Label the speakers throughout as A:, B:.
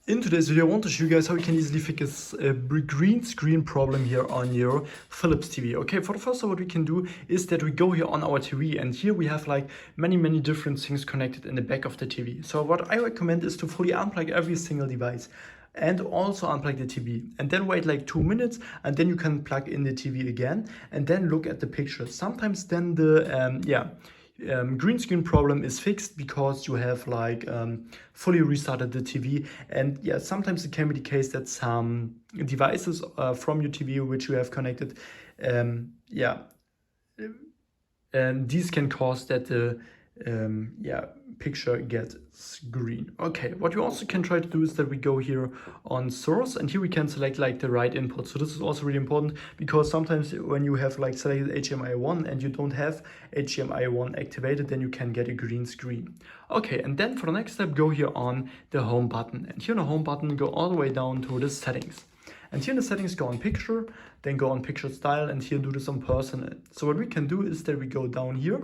A: In today's video, I want to show you guys how you can easily fix a green screen problem here on your Philips TV. Okay, for the first what we can do is that we go here on our TV, and here we have like many different things connected in the back of the TV. So what I recommend is to fully unplug every single device and also unplug the TV, and then wait like 2 minutes, and then you can plug in the TV again and then look at the picture. Sometimes then the green screen problem is fixed because you have like fully restarted the TV. And yeah, sometimes it can be the case that some devices from your TV which you have connected, and these can cause that the picture gets green. Okay, what you also can try to do is that we go here on source, and here we can select like the right input. So this is also really important, because sometimes when you have like selected HDMI 1 and you don't have HDMI 1 activated, then you can get a green screen. Okay, and then for the next step, go here on the home button, and here on the home button, go all the way down to the settings. And here in the settings, go on picture, then go on picture style, and here do this on personal. So what we can do is that we go down here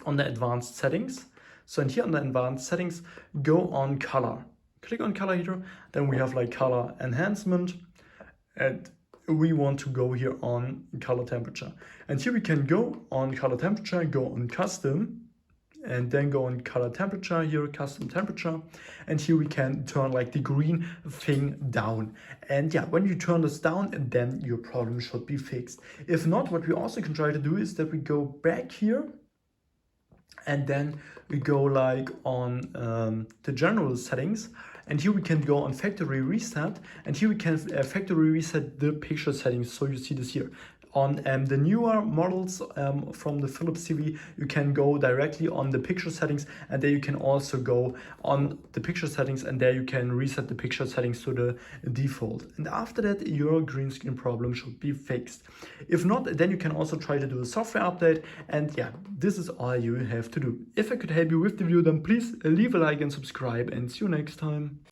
A: on the advanced settings. So in here on the advanced settings, go on color. Click on color here, then we have like color enhancement, and we want to go here on color temperature. And here we can go on color temperature, go on custom, and then go on color temperature here, custom temperature, and here we can turn like the green thing down. And yeah, when you turn this down, then your problem should be fixed. If not, what we also can try to do is that we go back here, and then we go like on the general settings, and here we can go on factory reset, and here we can factory reset the picture settings. So you see this here on the newer models from the Philips TV, you can go directly on the picture settings, and there you can also go on the picture settings, and there you can reset the picture settings to the default. And after that, your green screen problem should be fixed. If not, then you can also try to do a software update, and yeah, this is all you have to do. If I could help you with the video, then please leave a like and subscribe, and see you next time.